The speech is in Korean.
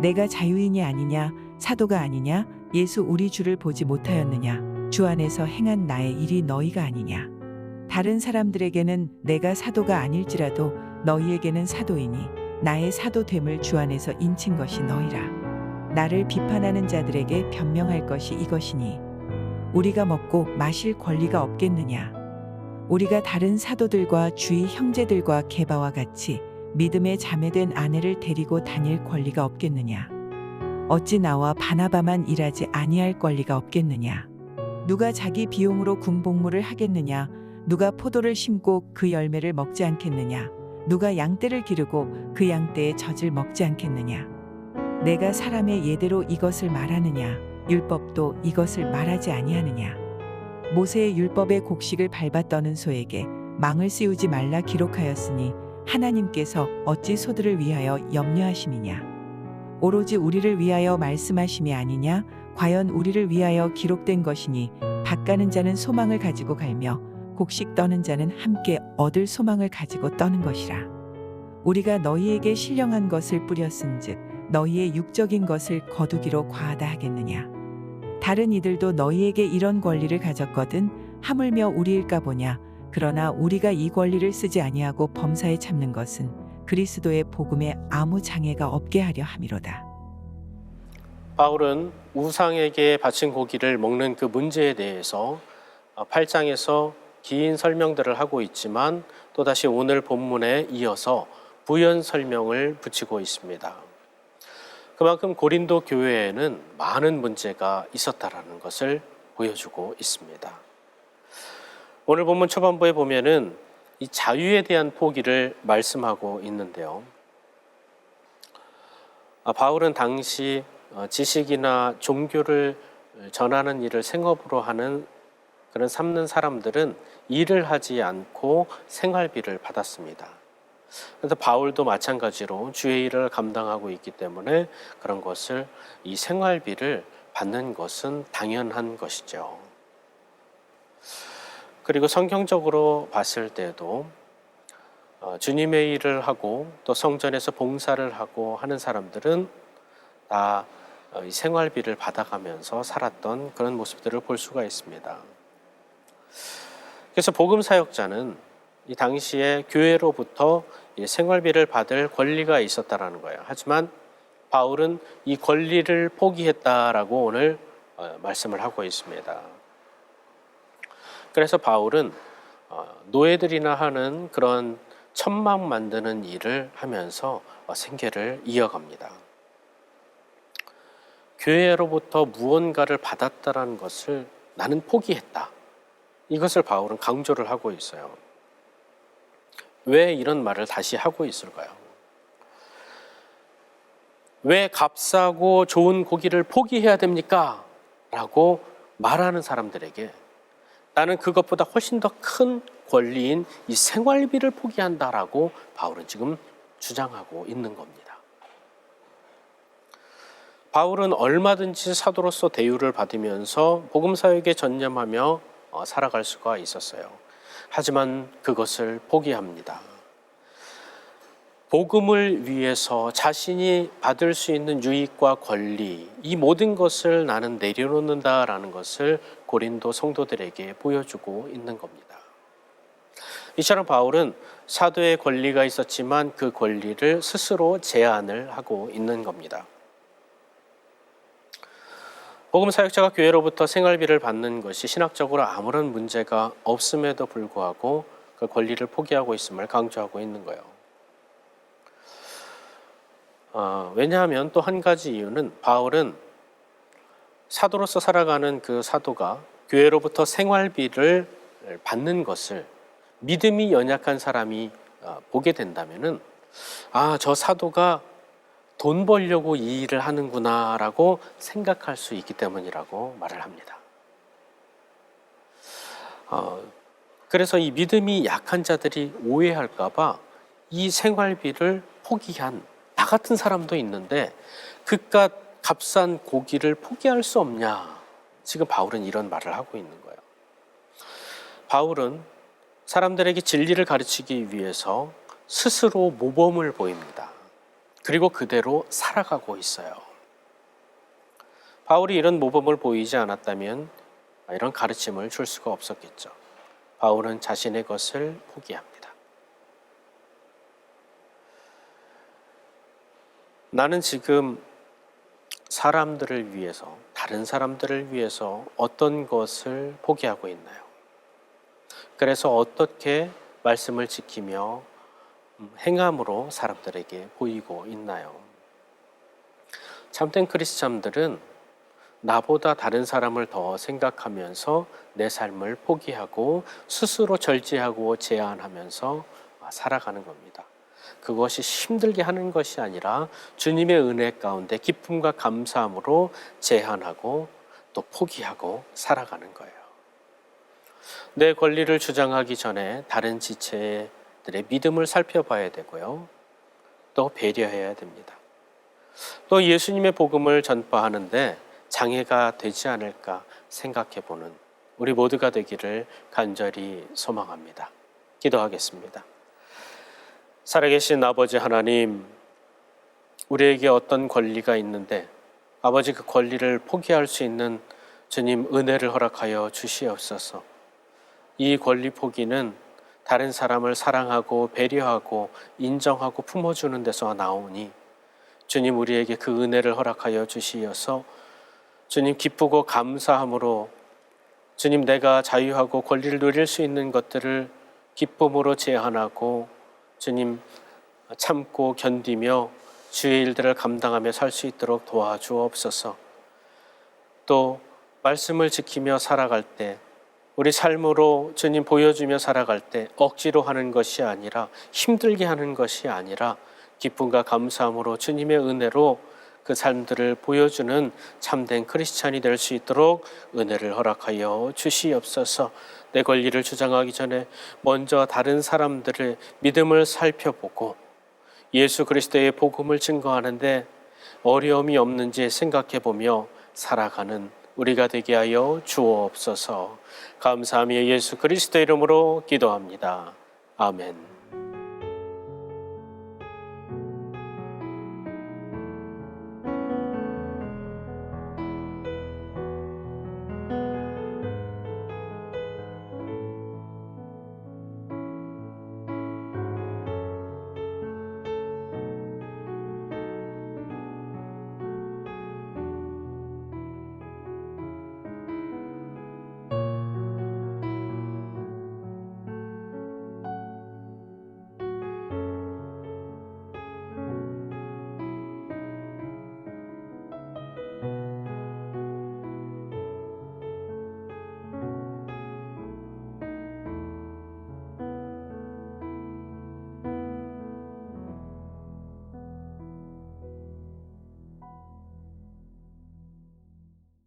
내가 자유인이 아니냐, 사도가 아니냐, 예수 우리 주를 보지 못하였느냐, 주 안에서 행한 나의 일이 너희가 아니냐. 다른 사람들에게는 내가 사도가 아닐지라도 너희에게는 사도이니 나의 사도됨을 주 안에서 인친 것이 너희라. 나를 비판하는 자들에게 변명할 것이 이것이니 우리가 먹고 마실 권리가 없겠느냐. 우리가 다른 사도들과 주의 형제들과 게바와 같이 믿음에 자매된 아내를 데리고 다닐 권리가 없겠느냐. 어찌 나와 바나바만 일하지 아니할 권리가 없겠느냐. 누가 자기 비용으로 군복무를 하겠느냐. 누가 포도를 심고 그 열매를 먹지 않겠느냐. 누가 양떼를 기르고 그 양떼의 젖을 먹지 않겠느냐. 내가 사람의 예대로 이것을 말하느냐. 율법도 이것을 말하지 아니하느냐. 모세의 율법의 곡식을 밟아 떠는 소에게 망을 씌우지 말라 기록하였으니 하나님께서 어찌 소들을 위하여 염려하심이냐. 오로지 우리를 위하여 말씀하심이 아니냐. 과연 우리를 위하여 기록된 것이니 밭 가는 자는 소망을 가지고 갈며 곡식 떠는 자는 함께 얻을 소망을 가지고 떠는 것이라. 우리가 너희에게 신령한 것을 뿌렸은즉 너희의 육적인 것을 거두기로 과하다 하겠느냐. 다른 이들도 너희에게 이런 권리를 가졌거든 하물며 우리일까 보냐. 그러나 우리가 이 권리를 쓰지 아니하고 범사에 참는 것은 그리스도의 복음에 아무 장애가 없게 하려 함이로다. 바울은 우상에게 바친 고기를 먹는 그 문제에 대해서 8장에서 긴 설명들을 하고 있지만 또다시 오늘 본문에 이어서 부연 설명을 붙이고 있습니다. 그만큼 고린도 교회에는 많은 문제가 있었다라는 것을 보여주고 있습니다. 오늘 본문 초반부에 보면은 이 자유에 대한 포기를 말씀하고 있는데요. 바울은 당시 지식이나 종교를 전하는 일을 생업으로 하는 그런 삼는 사람들은 일을 하지 않고 생활비를 받았습니다. 그래서 바울도 마찬가지로 주의 일을 감당하고 있기 때문에 그런 것을 이 생활비를 받는 것은 당연한 것이죠. 그리고 성경적으로 봤을 때도 주님의 일을 하고 또 성전에서 봉사를 하고 하는 사람들은 다 생활비를 받아가면서 살았던 그런 모습들을 볼 수가 있습니다. 그래서 복음 사역자는 이 당시에 교회로부터 생활비를 받을 권리가 있었다라는 거예요. 하지만 바울은 이 권리를 포기했다라고 오늘 말씀을 하고 있습니다. 그래서 바울은 노예들이나 하는 그런 천막 만드는 일을 하면서 생계를 이어갑니다. 교회로부터 무언가를 받았다라는 것을 나는 포기했다. 이것을 바울은 강조를 하고 있어요. 왜 이런 말을 다시 하고 있을까요? 왜 값싸고 좋은 고기를 포기해야 됩니까? 라고 말하는 사람들에게 나는 그것보다 훨씬 더 큰 권리인 이 생활비를 포기한다라고 바울은 지금 주장하고 있는 겁니다. 바울은 얼마든지 사도로서 대우를 받으면서 복음 사역에 전념하며 살아갈 수가 있었어요. 하지만 그것을 포기합니다. 복음을 위해서 자신이 받을 수 있는 유익과 권리, 이 모든 것을 나는 내려놓는다라는 것을 고린도 성도들에게 보여주고 있는 겁니다. 이처럼 바울은 사도의 권리가 있었지만 그 권리를 스스로 제한을 하고 있는 겁니다. 복음 사역자가 교회로부터 생활비를 받는 것이 신학적으로 아무런 문제가 없음에도 불구하고 그 권리를 포기하고 있음을 강조하고 있는 거예요. 왜냐하면 또 한 가지 이유는 바울은 사도로서 살아가는 그 사도가 교회로부터 생활비를 받는 것을 믿음이 연약한 사람이 보게 된다면은 저 사도가 돈 벌려고 이 일을 하는구나 라고 생각할 수 있기 때문이라고 말을 합니다. 그래서 이 믿음이 약한 자들이 오해할까 봐 이 생활비를 포기한 나 같은 사람도 있는데 그깟 값싼 고기를 포기할 수 없냐. 지금 바울은 이런 말을 하고 있는 거예요. 바울은 사람들에게 진리를 가르치기 위해서 스스로 모범을 보입니다. 그리고 그대로 살아가고 있어요. 바울이 이런 모범을 보이지 않았다면 이런 가르침을 줄 수가 없었겠죠. 바울은 자신의 것을 포기합니다. 나는 지금 사람들을 위해서, 다른 사람들을 위해서 어떤 것을 포기하고 있나요? 그래서 어떻게 말씀을 지키며 행함으로 사람들에게 보이고 있나요? 참된 크리스찬들은 나보다 다른 사람을 더 생각하면서 내 삶을 포기하고 스스로 절제하고 제한하면서 살아가는 겁니다. 그것이 힘들게 하는 것이 아니라 주님의 은혜 가운데 기쁨과 감사함으로 제한하고 또 포기하고 살아가는 거예요. 내 권리를 주장하기 전에 다른 지체들의 믿음을 살펴봐야 되고요. 또 배려해야 됩니다. 또 예수님의 복음을 전파하는데 장애가 되지 않을까 생각해보는 우리 모두가 되기를 간절히 소망합니다. 기도하겠습니다. 살아계신 아버지 하나님, 우리에게 어떤 권리가 있는데 아버지 그 권리를 포기할 수 있는 주님 은혜를 허락하여 주시옵소서. 이 권리 포기는 다른 사람을 사랑하고 배려하고 인정하고 품어주는 데서 나오니 주님 우리에게 그 은혜를 허락하여 주시어서 주님 기쁘고 감사함으로 주님 내가 자유하고 권리를 누릴 수 있는 것들을 기쁨으로 제한하고 주님 참고 견디며 주의 일들을 감당하며 살 수 있도록 도와주옵소서. 또 말씀을 지키며 살아갈 때 우리 삶으로 주님 보여주며 살아갈 때 억지로 하는 것이 아니라 힘들게 하는 것이 아니라 기쁨과 감사함으로 주님의 은혜로 그 삶들을 보여주는 참된 크리스찬이 될 수 있도록 은혜를 허락하여 주시옵소서. 내 권리를 주장하기 전에 먼저 다른 사람들의 믿음을 살펴보고 예수 그리스도의 복음을 증거하는데 어려움이 없는지 생각해보며 살아가는 우리가 되게 하여 주옵소서. 감사하며 예수 그리스도 이름으로 기도합니다. 아멘.